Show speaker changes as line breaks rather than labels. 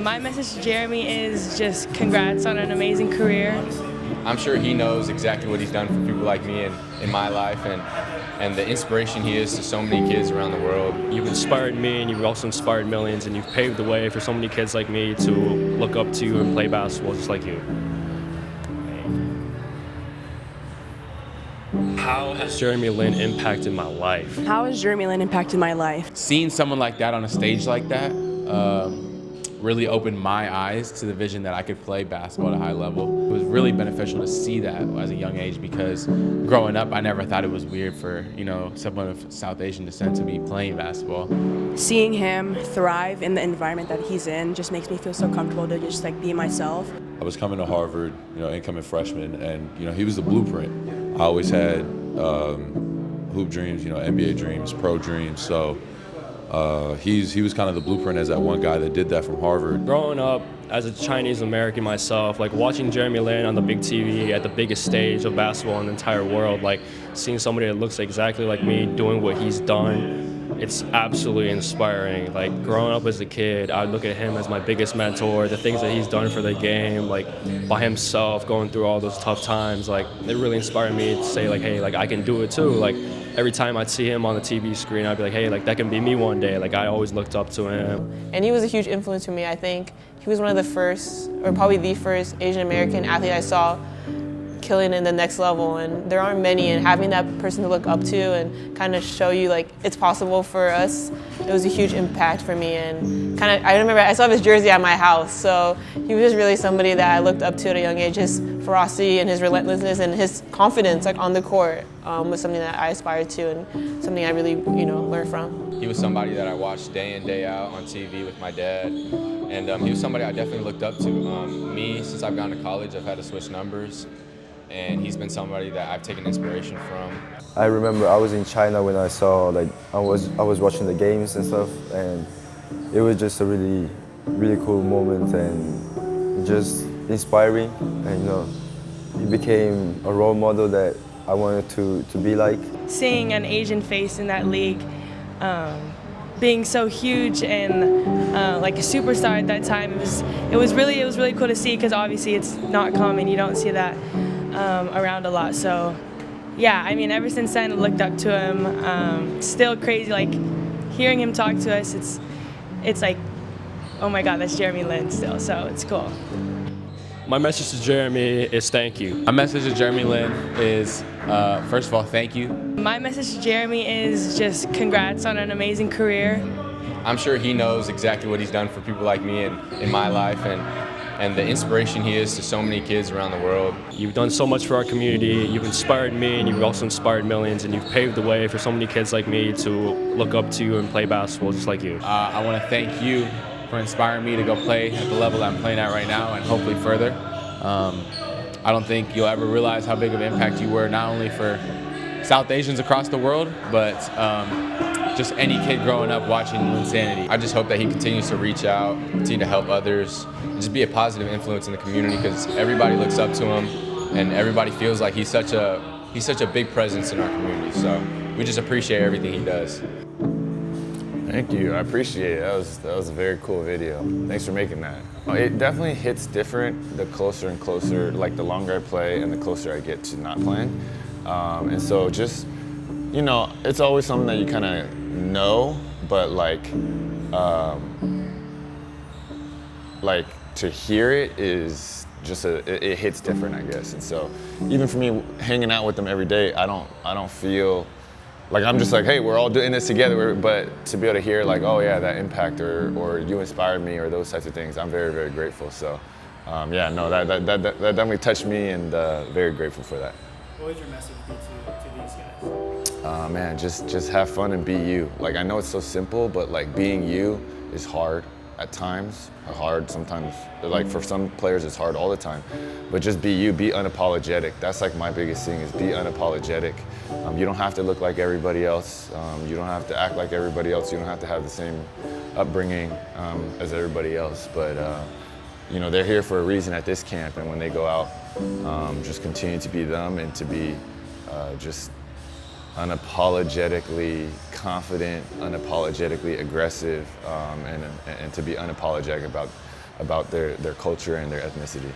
My message to Jeremy is just congrats on an amazing career.
I'm sure he knows exactly what he's done for people like me in my life and the inspiration he is to so many kids around the world.
You've inspired me and you've also inspired millions, and you've paved the way for so many kids like me to look up to you and play basketball just like you. How has Jeremy Lin impacted my life?
How has Jeremy Lin impacted my life?
Seeing someone like that on a stage like that really opened my eyes to the vision that I could play basketball at a high level. It was really beneficial to see that as a young age, because growing up I never thought it was weird for, someone of South Asian descent to be playing basketball.
Seeing him thrive in the environment that he's in just makes me feel so comfortable to just be myself.
I was coming to Harvard, incoming freshman, and he was the blueprint. I always had hoop dreams, NBA dreams, pro dreams. So he was kind of the blueprint as that one guy that did that from Harvard.
Growing up as a Chinese American myself, watching Jeremy Lin on the big TV at the biggest stage of basketball in the entire world, seeing somebody that looks exactly like me doing what he's done, it's absolutely inspiring. Growing up as a kid, I look at him as my biggest mentor. The things that he's done for the game, by himself, going through all those tough times, it really inspired me to say, hey, I can do it too. Every time I'd see him on the TV screen, I'd be like, hey, that can be me one day. I always looked up to him.
And he was a huge influence for me. I think he was one of the first, or probably the first Asian American athlete I saw killing in the next level, and there aren't many, and having that person to look up to and kind of show you it's possible for us, it was a huge impact for me. And I remember I still have his jersey at my house, so he was just really somebody that I looked up to at a young age. His ferocity and his relentlessness and his confidence on the court was something that I aspired to and something I really learned from.
He was somebody that I watched day in, day out on TV with my dad, and he was somebody I definitely looked up to. Me, since I've gone to college, I've had to switch numbers, and he's been somebody that I've taken inspiration from.
I remember I was in China when I saw, I was watching the games and stuff, and it was just a really, really cool moment and just inspiring. And he became a role model that I wanted to be like.
Seeing an Asian face in that league, being so huge and a superstar at that time, it was really cool to see, because obviously it's not common. You don't see that around a lot. So yeah, ever since then I looked up to him. Still crazy, hearing him talk to us, it's oh my God, that's Jeremy Lin still, so it's cool.
My message to Jeremy is thank you.
My message to Jeremy Lin is, first of all, thank you.
My message to Jeremy is just congrats on an amazing career.
I'm sure he knows exactly what he's done for people like me in my life and the inspiration he is to so many kids around the world.
You've done so much for our community. You've inspired me and you've also inspired millions, and you've paved the way for so many kids like me to look up to you and play basketball just like you.
I want to thank you for inspiring me to go play at the level that I'm playing at right now, and hopefully further. I don't think you'll ever realize how big of an impact you were, not only for South Asians across the world, but just any kid growing up watching Linsanity. I just hope that he continues to reach out, continue to help others, and just be a positive influence in the community, because everybody looks up to him and everybody feels like he's such a big presence in our community. So we just appreciate everything he does.
Thank you, I appreciate it. That was a very cool video. Thanks for making that. It definitely hits different the closer and closer, the longer I play and the closer I get to not playing. And so just, it's always something that you kind of know, but to hear it is just it hits different, I guess. And so even for me, hanging out with them every day, I don't feel I'm just hey, we're all doing this together. But to be able to hear oh yeah, that impact or you inspired me or those types of things, I'm very, very grateful. So yeah, no, that definitely touched me, and very grateful for that.
What would your message be to these guys?
Man, just have fun and be you. I know it's so simple, but being you is hard at times. Hard sometimes. For some players, it's hard all the time. But just be you. Be unapologetic. That's my biggest thing, is be unapologetic. You don't have to look like everybody else. You don't have to act like everybody else. You don't have to have the same upbringing as everybody else. But they're here for a reason at this camp, and when they go out, just continue to be them and to be just unapologetically confident, unapologetically aggressive, and to be unapologetic about their culture and their ethnicity.